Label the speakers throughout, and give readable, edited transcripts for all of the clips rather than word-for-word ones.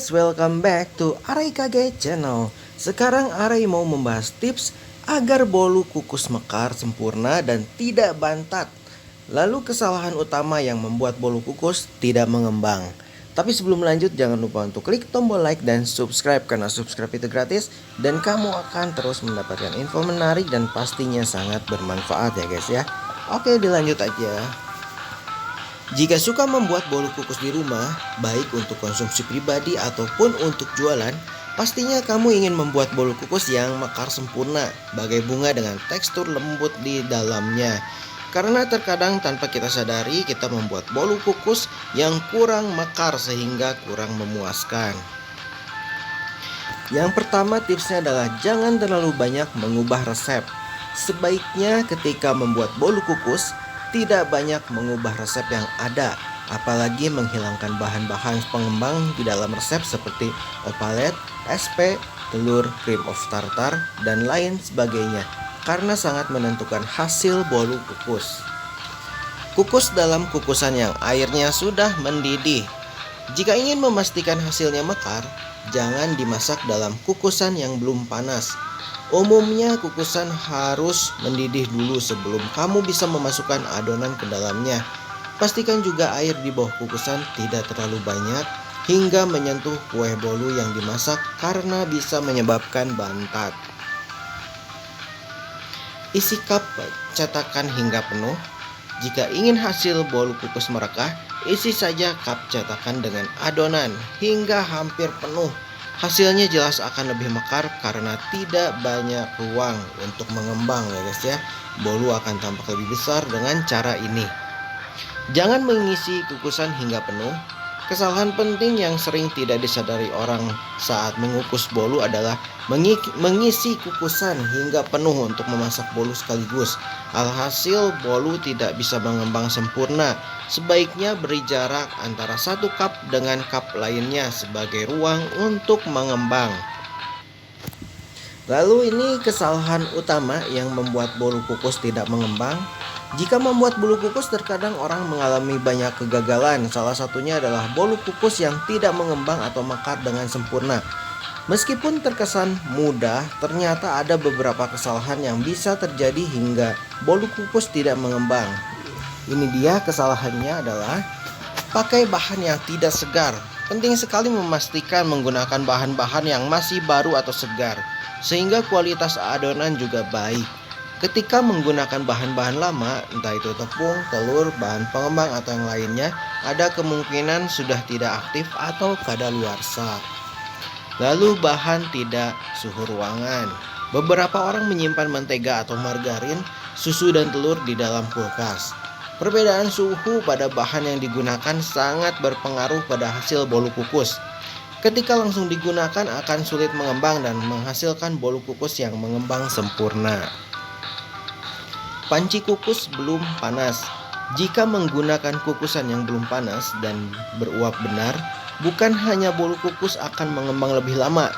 Speaker 1: guys, welcome back to Aray Kage Channel. Sekarang Aray mau membahas tips agar bolu kukus mekar sempurna dan tidak bantat. Lalu kesalahan utama yang membuat bolu kukus tidak mengembang. Tapi sebelum lanjut jangan lupa untuk klik tombol like dan subscribe karena subscribe itu gratis dan kamu akan terus mendapatkan info menarik dan pastinya sangat bermanfaat ya guys ya. Oke, dilanjut aja. Jika suka membuat bolu kukus di rumah, baik untuk konsumsi pribadi ataupun untuk jualan, pastinya kamu ingin membuat bolu kukus yang mekar sempurna, bagai bunga dengan tekstur lembut di dalamnya. Karena terkadang tanpa kita sadari, kita membuat bolu kukus yang kurang mekar sehingga kurang memuaskan. Yang pertama tipsnya adalah jangan terlalu banyak mengubah resep. Sebaiknya ketika membuat bolu kukus, tidak banyak mengubah resep yang ada, apalagi menghilangkan bahan-bahan pengembang di dalam resep seperti opalet, SP, telur, cream of tartar, dan lain sebagainya, karena sangat menentukan hasil bolu kukus. Kukus dalam kukusan yang airnya sudah mendidih. Jika ingin memastikan hasilnya mekar, jangan dimasak dalam kukusan yang belum panas. Umumnya kukusan harus mendidih dulu sebelum kamu bisa memasukkan adonan ke dalamnya. Pastikan juga air di bawah kukusan tidak terlalu banyak hingga menyentuh kue bolu yang dimasak karena bisa menyebabkan bantat. Isi cup cetakan hingga penuh. Jika ingin hasil bolu kukus merekah, isi saja cup cetakan dengan adonan hingga hampir penuh. Hasilnya jelas akan lebih mekar karena tidak banyak ruang untuk mengembang ya guys ya. Bolu akan tampak lebih besar dengan cara ini. Jangan mengisi kukusan hingga penuh. Kesalahan penting yang sering tidak disadari orang saat mengukus bolu adalah mengisi kukusan hingga penuh untuk memasak bolu sekaligus. Alhasil bolu tidak bisa mengembang sempurna. Sebaiknya beri jarak antara satu cup dengan cup lainnya sebagai ruang untuk mengembang. Lalu ini kesalahan utama yang membuat bolu kukus tidak mengembang. Jika membuat bolu kukus terkadang orang mengalami banyak kegagalan. Salah satunya adalah bolu kukus yang tidak mengembang atau mekar dengan sempurna. Meskipun terkesan mudah, ternyata ada beberapa kesalahan yang bisa terjadi hingga bolu kukus tidak mengembang. Ini dia kesalahannya adalah pakai bahan yang tidak segar. Penting sekali memastikan menggunakan bahan-bahan yang masih baru atau segar, sehingga kualitas adonan juga baik. Ketika menggunakan bahan-bahan lama, entah itu tepung, telur, bahan pengembang atau yang lainnya, ada kemungkinan sudah tidak aktif atau kadaluarsa. Lalu bahan tidak suhu ruangan. Beberapa orang menyimpan mentega atau margarin, susu dan telur di dalam kulkas. Perbedaan suhu pada bahan yang digunakan sangat berpengaruh pada hasil bolu kukus. Ketika langsung digunakan akan sulit mengembang dan menghasilkan bolu kukus yang mengembang sempurna. Panci kukus belum panas. Jika menggunakan kukusan yang belum panas dan beruap benar, bukan hanya bolu kukus akan mengembang lebih lama,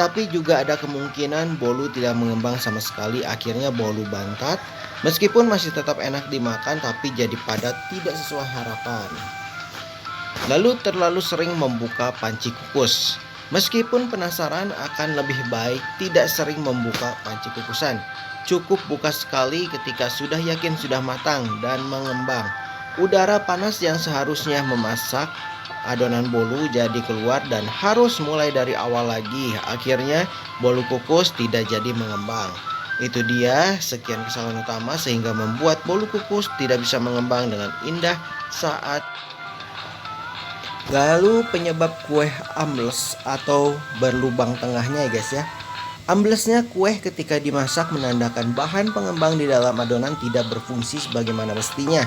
Speaker 1: tapi juga ada kemungkinan bolu tidak mengembang sama sekali. Akhirnya bolu bantat, meskipun masih tetap enak dimakan tapi jadi padat, tidak sesuai harapan. Lalu terlalu sering membuka panci kukus. Meskipun penasaran, akan lebih baik tidak sering membuka panci kukusan. Cukup buka sekali ketika sudah yakin sudah matang dan mengembang. Udara panas yang seharusnya memasak adonan bolu jadi keluar dan harus mulai dari awal lagi. Akhirnya bolu kukus tidak jadi mengembang. Itu dia sekian kesalahan utama sehingga membuat bolu kukus tidak bisa mengembang dengan indah saat. Lalu penyebab kue ambles atau berlubang tengahnya ya guys ya. Amblesnya kue ketika dimasak menandakan bahan pengembang di dalam adonan tidak berfungsi sebagaimana mestinya.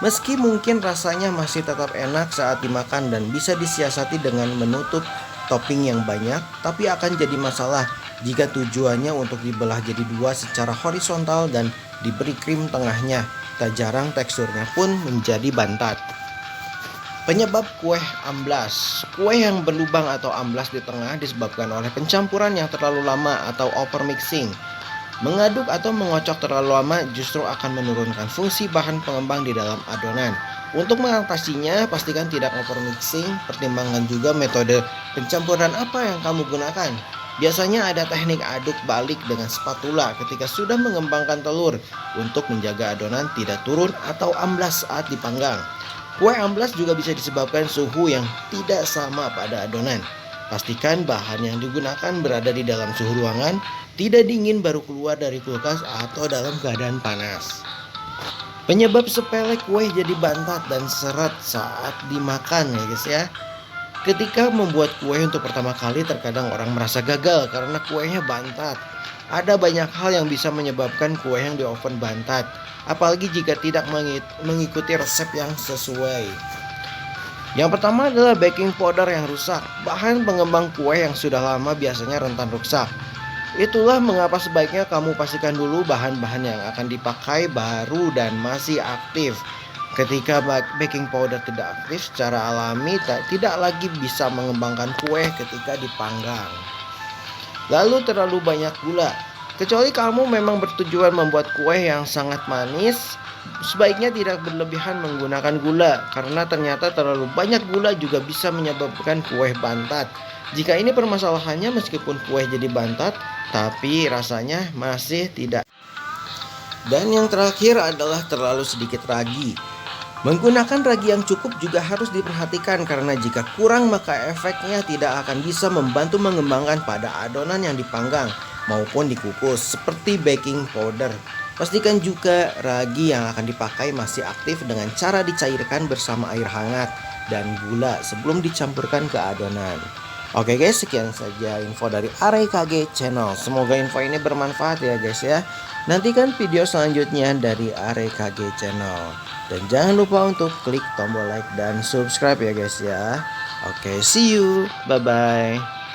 Speaker 1: Meski mungkin rasanya masih tetap enak saat dimakan dan bisa disiasati dengan menutup topping yang banyak, tapi akan jadi masalah jika tujuannya untuk dibelah jadi dua secara horizontal dan diberi krim tengahnya. Tak jarang teksturnya pun menjadi bantat. Penyebab kue amblas. Kue yang berlubang atau amblas di tengah disebabkan oleh pencampuran yang terlalu lama atau overmixing. Mengaduk atau mengocok terlalu lama justru akan menurunkan fungsi bahan pengembang di dalam adonan. Untuk mengatasinya, pastikan tidak overmixing, pertimbangkan juga metode pencampuran apa yang kamu gunakan. Biasanya ada teknik aduk balik dengan spatula ketika sudah mengembangkan telur untuk menjaga adonan tidak turun atau amblas saat dipanggang. Kue amblas juga bisa disebabkan suhu yang tidak sama pada adonan. Pastikan bahan yang digunakan berada di dalam suhu ruangan, tidak dingin baru keluar dari kulkas atau dalam keadaan panas. Penyebab sepele kue jadi bantat dan seret saat dimakan ya guys ya. Ketika membuat kue untuk pertama kali terkadang orang merasa gagal karena kuenya bantat. Ada banyak hal yang bisa menyebabkan kue yang di oven bantat, apalagi jika tidak mengikuti resep yang sesuai. Yang pertama adalah baking powder yang rusak. Bahan pengembang kue yang sudah lama biasanya rentan rusak. Itulah mengapa sebaiknya kamu pastikan dulu bahan-bahan yang akan dipakai baru dan masih aktif. Ketika baking powder tidak aktif secara alami, tidak lagi bisa mengembangkan kue ketika dipanggang. Lalu terlalu banyak gula. Kecuali kamu memang bertujuan membuat kue yang sangat manis, sebaiknya tidak berlebihan menggunakan gula, karena ternyata terlalu banyak gula juga bisa menyebabkan kue bantat. Jika ini permasalahannya, meskipun kue jadi bantat, tapi rasanya masih tidak. Dan yang terakhir adalah terlalu sedikit ragi. Menggunakan ragi yang cukup juga harus diperhatikan karena jika kurang maka efeknya tidak akan bisa membantu mengembangkan pada adonan yang dipanggang maupun dikukus seperti baking powder. Pastikan juga ragi yang akan dipakai masih aktif dengan cara dicairkan bersama air hangat dan gula sebelum dicampurkan ke adonan. Oke guys, sekian saja info dari AREKG Channel. Semoga info ini bermanfaat ya guys ya. Nantikan video selanjutnya dari AREKG Channel. Dan jangan lupa untuk klik tombol like dan subscribe ya guys ya. Oke, see you. Bye-bye.